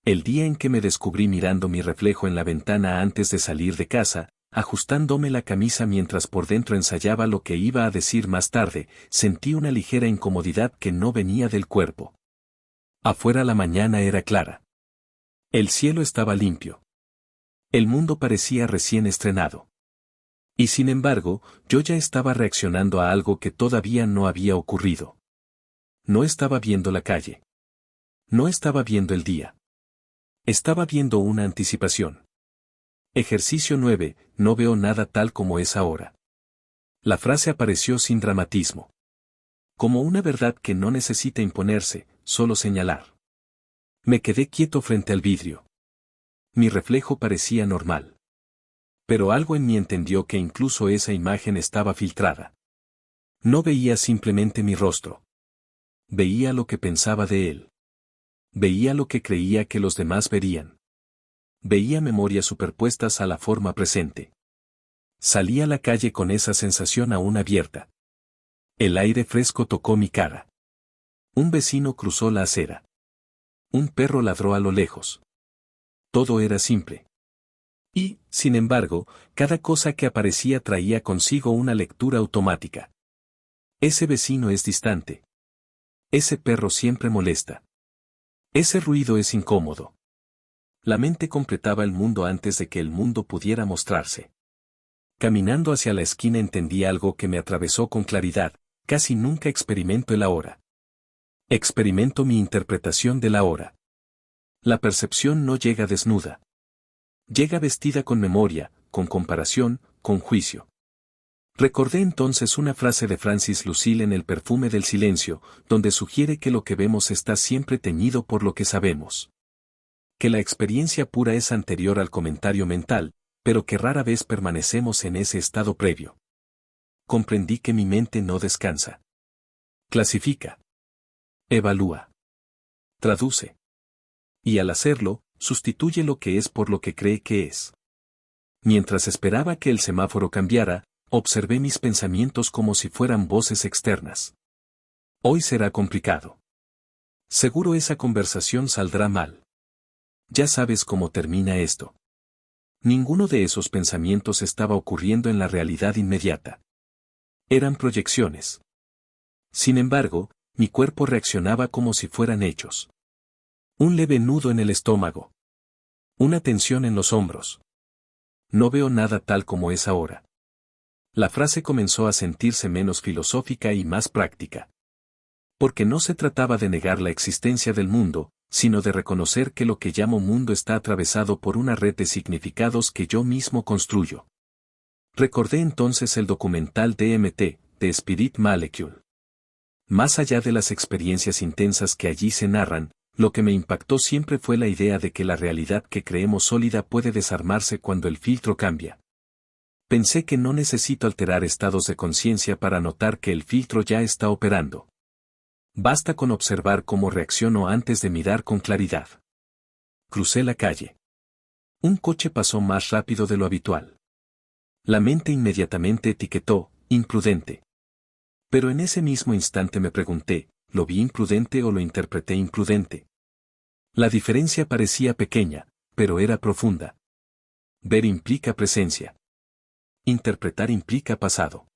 El día en que me descubrí mirando mi reflejo en la ventana antes de salir de casa, ajustándome la camisa mientras por dentro ensayaba lo que iba a decir más tarde, sentí una ligera incomodidad que no venía del cuerpo. Afuera la mañana era clara. El cielo estaba limpio. El mundo parecía recién estrenado. Y sin embargo, yo ya estaba reaccionando a algo que todavía no había ocurrido. No estaba viendo la calle. No estaba viendo el día. Estaba viendo una anticipación. Ejercicio 9, no veo nada tal como es ahora. La frase apareció sin dramatismo. Como una verdad que no necesita imponerse, solo señalar. Me quedé quieto frente al vidrio. Mi reflejo parecía normal. Pero algo en mí entendió que incluso esa imagen estaba filtrada. No veía simplemente mi rostro. Veía lo que pensaba de él. Veía lo que creía que los demás verían. Veía memorias superpuestas a la forma presente. Salí a la calle con esa sensación aún abierta. El aire fresco tocó mi cara. Un vecino cruzó la acera. Un perro ladró a lo lejos. Todo era simple. Y, sin embargo, cada cosa que aparecía traía consigo una lectura automática. Ese vecino es distante. Ese perro siempre molesta. Ese ruido es incómodo. La mente completaba el mundo antes de que el mundo pudiera mostrarse. Caminando hacia la esquina entendí algo que me atravesó con claridad: casi nunca experimento el ahora. Experimento mi interpretación del ahora. La percepción no llega desnuda. Llega vestida con memoria, con comparación, con juicio. Recordé entonces una frase de Francis Lucille en El perfume del silencio, donde sugiere que lo que vemos está siempre teñido por lo que sabemos. Que la experiencia pura es anterior al comentario mental, pero que rara vez permanecemos en ese estado previo. Comprendí que mi mente no descansa. Clasifica. Evalúa. Traduce. Y al hacerlo, sustituye lo que es por lo que cree que es. Mientras esperaba que el semáforo cambiara, observé mis pensamientos como si fueran voces externas. Hoy será complicado. Seguro esa conversación saldrá mal. Ya sabes cómo termina esto. Ninguno de esos pensamientos estaba ocurriendo en la realidad inmediata. Eran proyecciones. Sin embargo, mi cuerpo reaccionaba como si fueran hechos. Un leve nudo en el estómago. Una tensión en los hombros. No veo nada tal como es ahora. La frase comenzó a sentirse menos filosófica y más práctica. Porque no se trataba de negar la existencia del mundo, sino de reconocer que lo que llamo mundo está atravesado por una red de significados que yo mismo construyo. Recordé entonces el documental DMT, de Spirit Molecule. Más allá de las experiencias intensas que allí se narran, lo que me impactó siempre fue la idea de que la realidad que creemos sólida puede desarmarse cuando el filtro cambia. Pensé que no necesito alterar estados de conciencia para notar que el filtro ya está operando. Basta con observar cómo reacciono antes de mirar con claridad. Crucé la calle. Un coche pasó más rápido de lo habitual. La mente inmediatamente etiquetó, imprudente. Pero en ese mismo instante me pregunté, ¿lo vi imprudente o lo interpreté imprudente? La diferencia parecía pequeña, pero era profunda. Ver implica presencia. Interpretar implica pasado.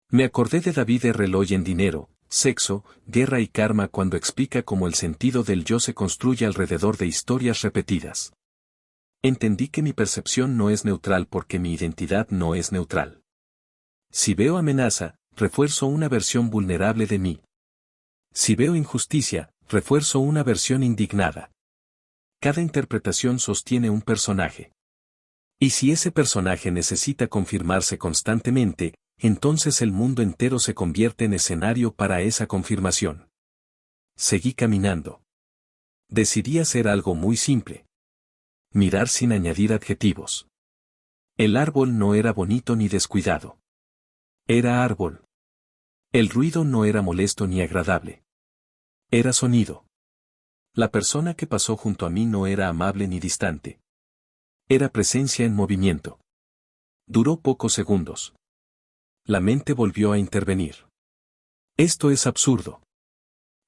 Me acordé de David R. Loy en Dinero, Sexo, Guerra y Karma cuando explica cómo el sentido del yo se construye alrededor de historias repetidas. Entendí que mi percepción no es neutral porque mi identidad no es neutral. Si veo amenaza, refuerzo una versión vulnerable de mí. Si veo injusticia, refuerzo una versión indignada. Cada interpretación sostiene un personaje. Y si ese personaje necesita confirmarse constantemente, entonces el mundo entero se convierte en escenario para esa confirmación. Seguí caminando. Decidí hacer algo muy simple. Mirar sin añadir adjetivos. El árbol no era bonito ni descuidado. Era árbol. El ruido no era molesto ni agradable. Era sonido. La persona que pasó junto a mí no era amable ni distante. Era presencia en movimiento. Duró pocos segundos. La mente volvió a intervenir. Esto es absurdo.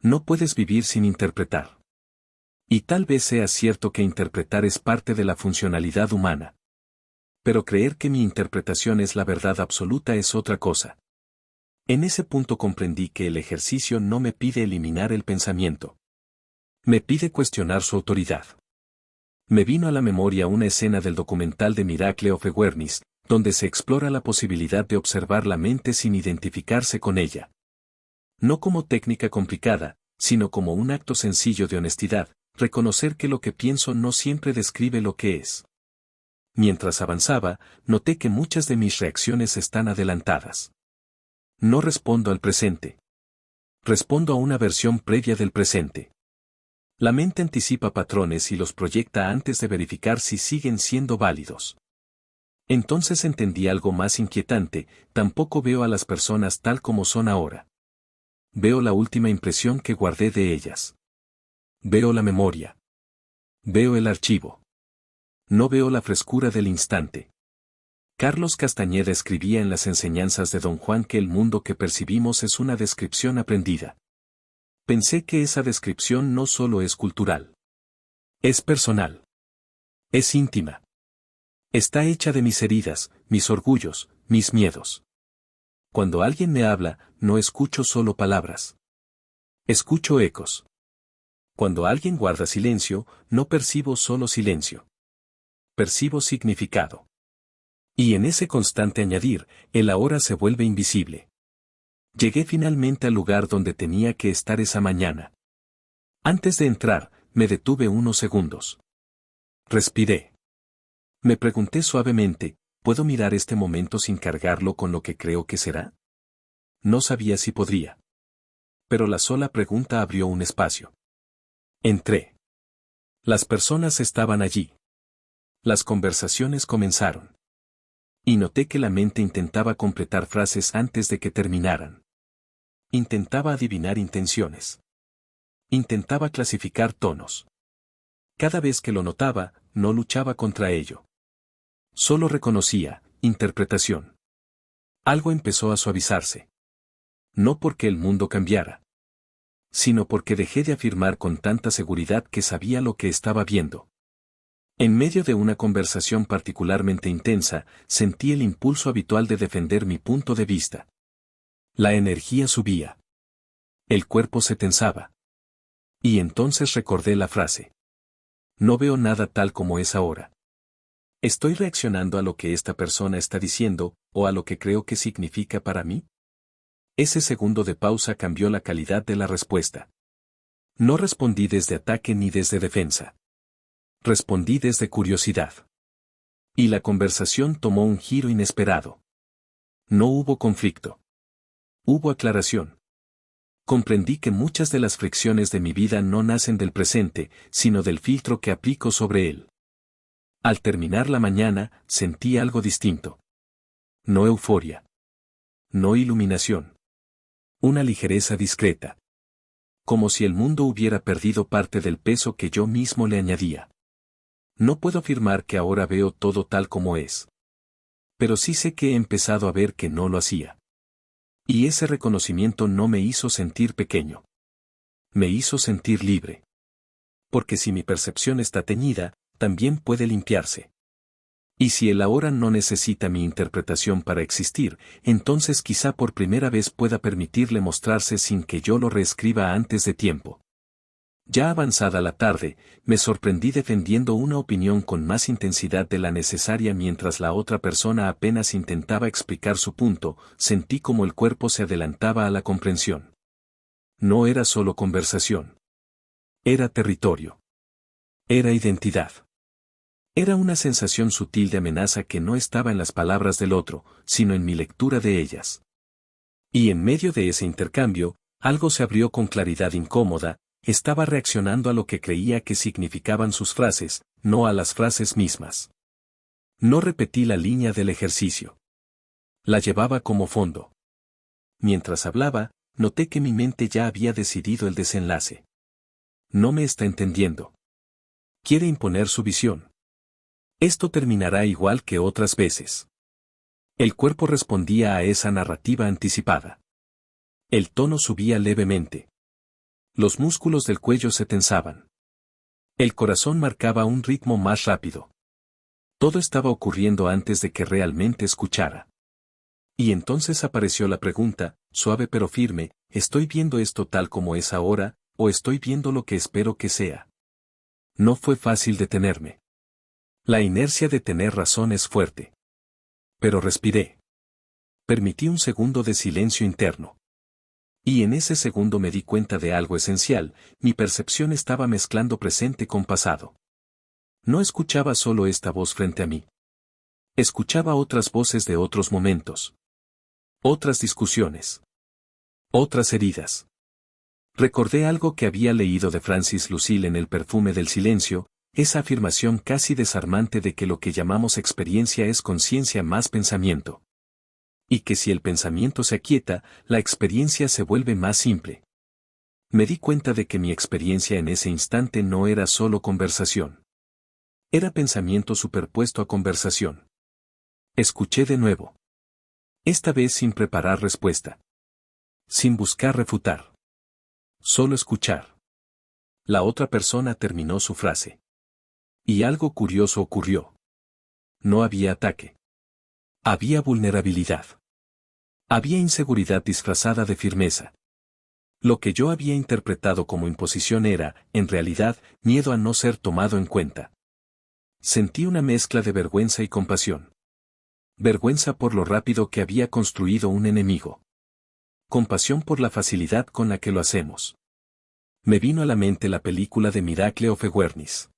No puedes vivir sin interpretar. Y tal vez sea cierto que interpretar es parte de la funcionalidad humana. Pero creer que mi interpretación es la verdad absoluta es otra cosa. En ese punto comprendí que el ejercicio no me pide eliminar el pensamiento. Me pide cuestionar su autoridad. Me vino a la memoria una escena del documental de Miracle of Awareness, donde se explora la posibilidad de observar la mente sin identificarse con ella. No como técnica complicada, sino como un acto sencillo de honestidad, reconocer que lo que pienso no siempre describe lo que es. Mientras avanzaba, noté que muchas de mis reacciones están adelantadas. No respondo al presente. Respondo a una versión previa del presente. La mente anticipa patrones y los proyecta antes de verificar si siguen siendo válidos. Entonces entendí algo más inquietante: tampoco veo a las personas tal como son ahora. Veo la última impresión que guardé de ellas. Veo la memoria. Veo el archivo. No veo la frescura del instante. Carlos Castañeda escribía en las enseñanzas de Don Juan que el mundo que percibimos es una descripción aprendida. Pensé que esa descripción no solo es cultural. Es personal. Es íntima. Está hecha de mis heridas, mis orgullos, mis miedos. Cuando alguien me habla, no escucho solo palabras. Escucho ecos. Cuando alguien guarda silencio, no percibo solo silencio. Percibo significado. Y en ese constante añadir, el ahora se vuelve invisible. Llegué finalmente al lugar donde tenía que estar esa mañana. Antes de entrar, me detuve unos segundos. Respiré. Me pregunté suavemente, ¿puedo mirar este momento sin cargarlo con lo que creo que será? No sabía si podría. Pero la sola pregunta abrió un espacio. Entré. Las personas estaban allí. Las conversaciones comenzaron. Y noté que la mente intentaba completar frases antes de que terminaran. Intentaba adivinar intenciones. Intentaba clasificar tonos. Cada vez que lo notaba, no luchaba contra ello. Solo reconocía: interpretación. Algo empezó a suavizarse. No porque el mundo cambiara, sino porque dejé de afirmar con tanta seguridad que sabía lo que estaba viendo. En medio de una conversación particularmente intensa, sentí el impulso habitual de defender mi punto de vista. La energía subía. El cuerpo se tensaba. Y entonces recordé la frase. No veo nada tal como es ahora. ¿Estoy reaccionando a lo que esta persona está diciendo, o a lo que creo que significa para mí? Ese segundo de pausa cambió la calidad de la respuesta. No respondí desde ataque ni desde defensa. Respondí desde curiosidad. Y la conversación tomó un giro inesperado. No hubo conflicto. Hubo aclaración. Comprendí que muchas de las fricciones de mi vida no nacen del presente, sino del filtro que aplico sobre él. Al terminar la mañana, sentí algo distinto. No euforia. No iluminación. Una ligereza discreta. Como si el mundo hubiera perdido parte del peso que yo mismo le añadía. No puedo afirmar que ahora veo todo tal como es. Pero sí sé que he empezado a ver que no lo hacía. Y ese reconocimiento no me hizo sentir pequeño. Me hizo sentir libre. Porque si mi percepción está teñida, también puede limpiarse. Y si el ahora no necesita mi interpretación para existir, entonces quizá por primera vez pueda permitirle mostrarse sin que yo lo reescriba antes de tiempo. Ya avanzada la tarde, me sorprendí defendiendo una opinión con más intensidad de la necesaria mientras la otra persona apenas intentaba explicar su punto. Sentí como el cuerpo se adelantaba a la comprensión. No era solo conversación. Era territorio. Era identidad. Era una sensación sutil de amenaza que no estaba en las palabras del otro, sino en mi lectura de ellas. Y en medio de ese intercambio, algo se abrió con claridad incómoda. Estaba reaccionando a lo que creía que significaban sus frases, no a las frases mismas. No repetí la línea del ejercicio. La llevaba como fondo. Mientras hablaba, noté que mi mente ya había decidido el desenlace. No me está entendiendo. Quiere imponer su visión. Esto terminará igual que otras veces. El cuerpo respondía a esa narrativa anticipada. El tono subía levemente. Los músculos del cuello se tensaban. El corazón marcaba un ritmo más rápido. Todo estaba ocurriendo antes de que realmente escuchara. Y entonces apareció la pregunta, suave pero firme, ¿estoy viendo esto tal como es ahora, o estoy viendo lo que espero que sea? No fue fácil detenerme. La inercia de tener razón es fuerte. Pero respiré. Permití un segundo de silencio interno. Y en ese segundo me di cuenta de algo esencial, mi percepción estaba mezclando presente con pasado. No escuchaba solo esta voz frente a mí. Escuchaba otras voces de otros momentos. Otras discusiones. Otras heridas. Recordé algo que había leído de Francis Lucille en El perfume del silencio, esa afirmación casi desarmante de que lo que llamamos experiencia es conciencia más pensamiento. Y que si el pensamiento se aquieta, la experiencia se vuelve más simple. Me di cuenta de que mi experiencia en ese instante no era solo conversación. Era pensamiento superpuesto a conversación. Escuché de nuevo. Esta vez sin preparar respuesta. Sin buscar refutar. Solo escuchar. La otra persona terminó su frase. Y algo curioso ocurrió. No había ataque. Había vulnerabilidad. Había inseguridad disfrazada de firmeza. Lo que yo había interpretado como imposición era, en realidad, miedo a no ser tomado en cuenta. Sentí una mezcla de vergüenza y compasión. Vergüenza por lo rápido que había construido un enemigo. Compasión por la facilidad con la que lo hacemos. Me vino a la mente la película de Miracle of Awareness.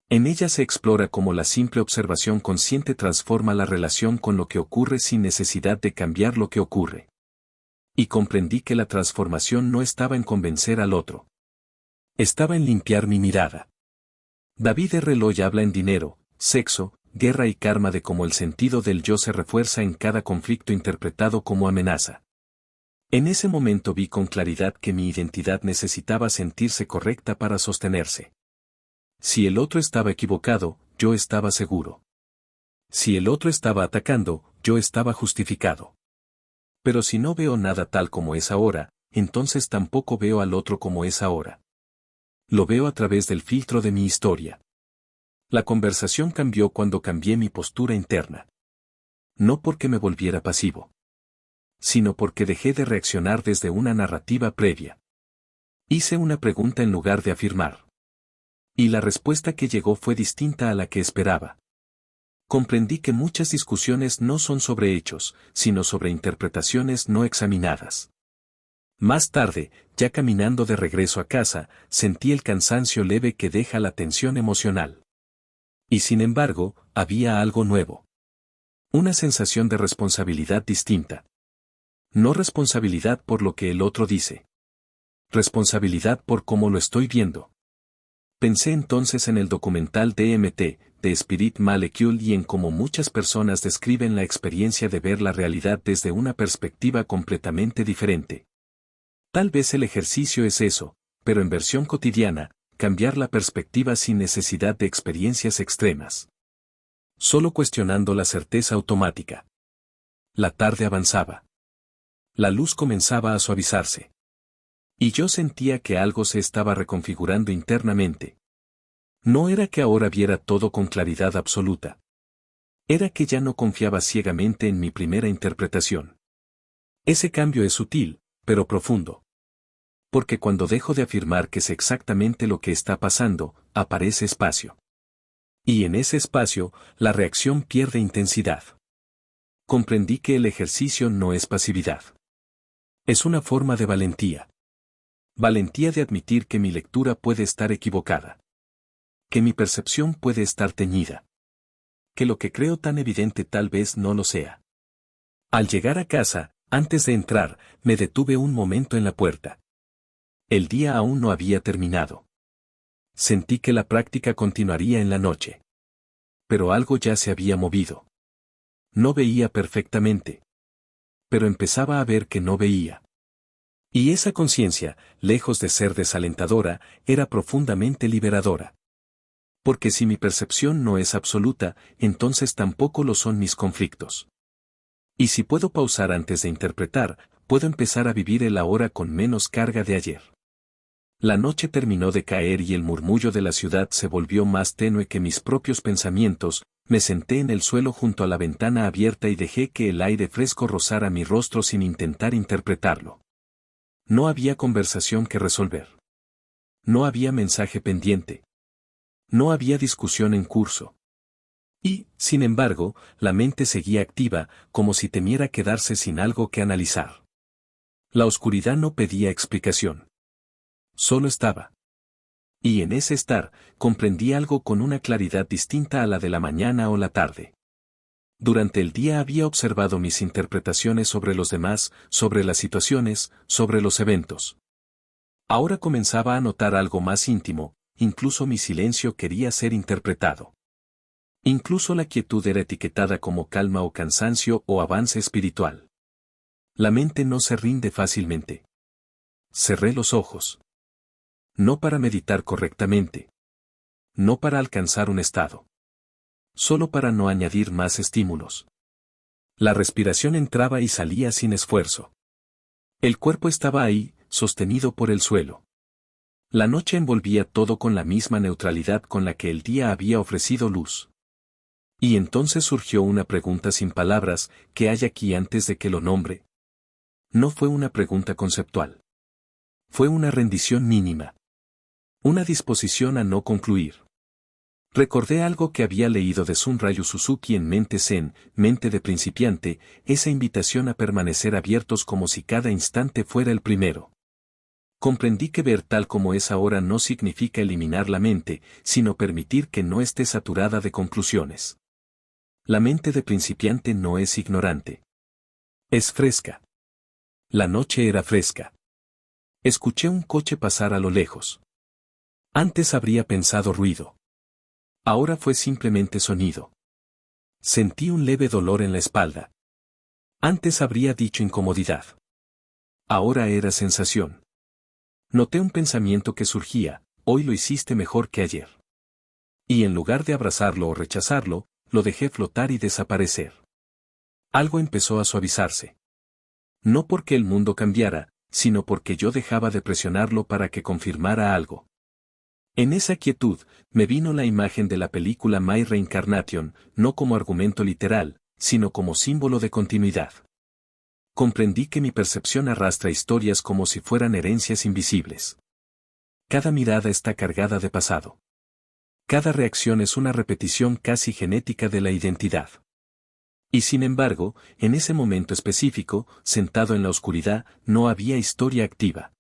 En ella se explora cómo la simple observación consciente transforma la relación con lo que ocurre sin necesidad de cambiar lo que ocurre. Y comprendí que la transformación no estaba en convencer al otro. Estaba en limpiar mi mirada. David R. Loy habla en Dinero, Sexo, Guerra y Karma de cómo el sentido del yo se refuerza en cada conflicto interpretado como amenaza. En ese momento vi con claridad que mi identidad necesitaba sentirse correcta para sostenerse. Si el otro estaba equivocado, yo estaba seguro. Si el otro estaba atacando, yo estaba justificado. Pero si no veo nada tal como es ahora, entonces tampoco veo al otro como es ahora. Lo veo a través del filtro de mi historia. La conversación cambió cuando cambié mi postura interna. No porque me volviera pasivo, sino porque dejé de reaccionar desde una narrativa previa. Hice una pregunta en lugar de afirmar. Y la respuesta que llegó fue distinta a la que esperaba. Comprendí que muchas discusiones no son sobre hechos, sino sobre interpretaciones no examinadas. Más tarde, ya caminando de regreso a casa, sentí el cansancio leve que deja la tensión emocional. Y sin embargo, había algo nuevo. Una sensación de responsabilidad distinta. No responsabilidad por lo que el otro dice. Responsabilidad por cómo lo estoy viendo. Pensé entonces en el documental DMT, de Spirit Molecule y en cómo muchas personas describen la experiencia de ver la realidad desde una perspectiva completamente diferente. Tal vez el ejercicio es eso, pero en versión cotidiana, cambiar la perspectiva sin necesidad de experiencias extremas. Solo cuestionando la certeza automática. La tarde avanzaba. La luz comenzaba a suavizarse. Y yo sentía que algo se estaba reconfigurando internamente. No era que ahora viera todo con claridad absoluta. Era que ya no confiaba ciegamente en mi primera interpretación. Ese cambio es sutil, pero profundo. Porque cuando dejo de afirmar que sé exactamente lo que está pasando, aparece espacio. Y en ese espacio, la reacción pierde intensidad. Comprendí que el ejercicio no es pasividad. Es una forma de valentía. Valentía de admitir que mi lectura puede estar equivocada. Que mi percepción puede estar teñida. Que lo que creo tan evidente tal vez no lo sea. Al llegar a casa, antes de entrar, me detuve un momento en la puerta. El día aún no había terminado. Sentí que la práctica continuaría en la noche. Pero algo ya se había movido. No veía perfectamente. Pero empezaba a ver que no veía. Y esa conciencia, lejos de ser desalentadora, era profundamente liberadora. Porque si mi percepción no es absoluta, entonces tampoco lo son mis conflictos. Y si puedo pausar antes de interpretar, puedo empezar a vivir el ahora con menos carga de ayer. La noche terminó de caer y el murmullo de la ciudad se volvió más tenue que mis propios pensamientos. Me senté en el suelo junto a la ventana abierta y dejé que el aire fresco rozara mi rostro sin intentar interpretarlo. No había conversación que resolver. No había mensaje pendiente. No había discusión en curso. Y, sin embargo, la mente seguía activa, como si temiera quedarse sin algo que analizar. La oscuridad no pedía explicación. Solo estaba. Y en ese estar, comprendí algo con una claridad distinta a la de la mañana o la tarde. Durante el día había observado mis interpretaciones sobre los demás, sobre las situaciones, sobre los eventos. Ahora comenzaba a notar algo más íntimo, incluso mi silencio quería ser interpretado. Incluso la quietud era etiquetada como calma o cansancio o avance espiritual. La mente no se rinde fácilmente. Cerré los ojos. No para meditar correctamente. No para alcanzar un estado. Solo para no añadir más estímulos. La respiración entraba y salía sin esfuerzo. El cuerpo estaba ahí, sostenido por el suelo. La noche envolvía todo con la misma neutralidad con la que el día había ofrecido luz. Y entonces surgió una pregunta sin palabras, ¿qué hay aquí antes de que lo nombre? No fue una pregunta conceptual. Fue una rendición mínima. Una disposición a no concluir. Recordé algo que había leído de Shunryu Suzuki en Mente Zen, Mente de Principiante, esa invitación a permanecer abiertos como si cada instante fuera el primero. Comprendí que ver tal como es ahora no significa eliminar la mente, sino permitir que no esté saturada de conclusiones. La mente de principiante no es ignorante. Es fresca. La noche era fresca. Escuché un coche pasar a lo lejos. Antes habría pensado ruido. Ahora fue simplemente sonido. Sentí un leve dolor en la espalda. Antes habría dicho incomodidad. Ahora era sensación. Noté un pensamiento que surgía, hoy lo hiciste mejor que ayer. Y en lugar de abrazarlo o rechazarlo, lo dejé flotar y desaparecer. Algo empezó a suavizarse. No porque el mundo cambiara, sino porque yo dejaba de presionarlo para que confirmara algo. En esa quietud, me vino la imagen de la película My Reincarnation, no como argumento literal, sino como símbolo de continuidad. Comprendí que mi percepción arrastra historias como si fueran herencias invisibles. Cada mirada está cargada de pasado. Cada reacción es una repetición casi genética de la identidad. Y sin embargo, en ese momento específico, sentado en la oscuridad, no había historia activa.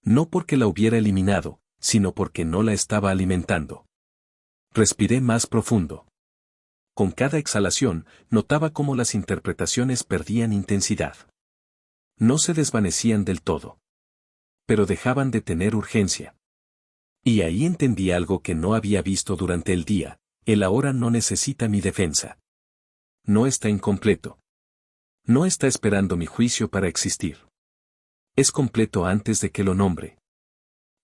No porque la hubiera eliminado, sino porque no la estaba alimentando. Respiré más profundo. Con cada exhalación, notaba cómo las interpretaciones perdían intensidad. No se desvanecían del todo. Pero dejaban de tener urgencia. Y ahí entendí algo que no había visto durante el día, el ahora no necesita mi defensa. No está incompleto. No está esperando mi juicio para existir. Es completo antes de que lo nombre.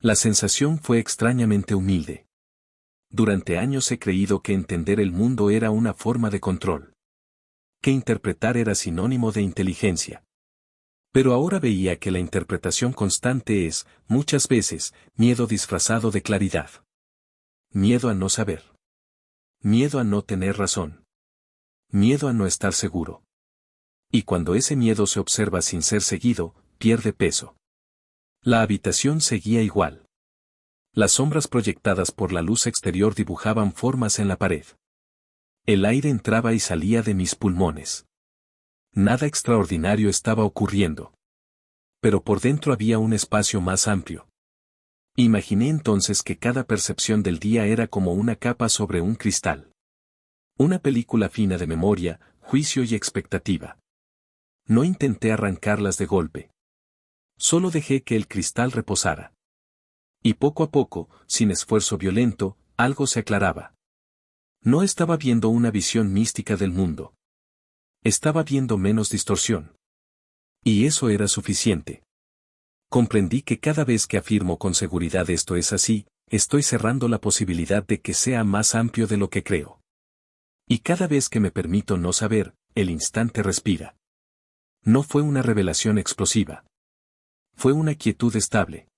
La sensación fue extrañamente humilde. Durante años he creído que entender el mundo era una forma de control. Que interpretar era sinónimo de inteligencia. Pero ahora veía que la interpretación constante es, muchas veces, miedo disfrazado de claridad. Miedo a no saber. Miedo a no tener razón. Miedo a no estar seguro. Y cuando ese miedo se observa sin ser seguido, pierde peso. La habitación seguía igual. Las sombras proyectadas por la luz exterior dibujaban formas en la pared. El aire entraba y salía de mis pulmones. Nada extraordinario estaba ocurriendo. Pero por dentro había un espacio más amplio. Imaginé entonces que cada percepción del día era como una capa sobre un cristal. Una película fina de memoria, juicio y expectativa. No intenté arrancarlas de golpe. Solo dejé que el cristal reposara. Y poco a poco, sin esfuerzo violento, algo se aclaraba. No estaba viendo una visión mística del mundo. Estaba viendo menos distorsión. Y eso era suficiente. Comprendí que cada vez que afirmo con seguridad esto es así, estoy cerrando la posibilidad de que sea más amplio de lo que creo. Y cada vez que me permito no saber, el instante respira. No fue una revelación explosiva. Fue una quietud estable.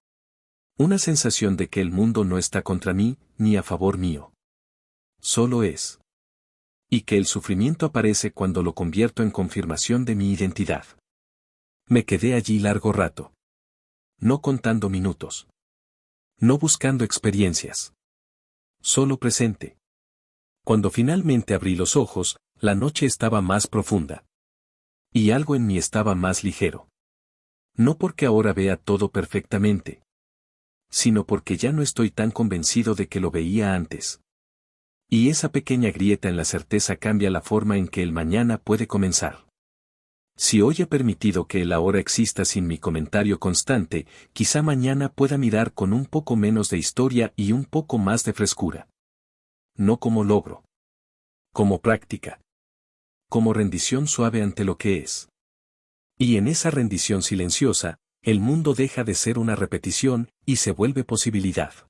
Una sensación de que el mundo no está contra mí, ni a favor mío. Solo es. Y que el sufrimiento aparece cuando lo convierto en confirmación de mi identidad. Me quedé allí largo rato. No contando minutos. No buscando experiencias. Solo presente. Cuando finalmente abrí los ojos, la noche estaba más profunda. Y algo en mí estaba más ligero. No porque ahora vea todo perfectamente, sino porque ya no estoy tan convencido de que lo veía antes. Y esa pequeña grieta en la certeza cambia la forma en que el mañana puede comenzar. Si hoy he permitido que el ahora exista sin mi comentario constante, quizá mañana pueda mirar con un poco menos de historia y un poco más de frescura. No como logro. Como práctica. Como rendición suave ante lo que es. Y en esa rendición silenciosa, el mundo deja de ser una repetición y se vuelve posibilidad.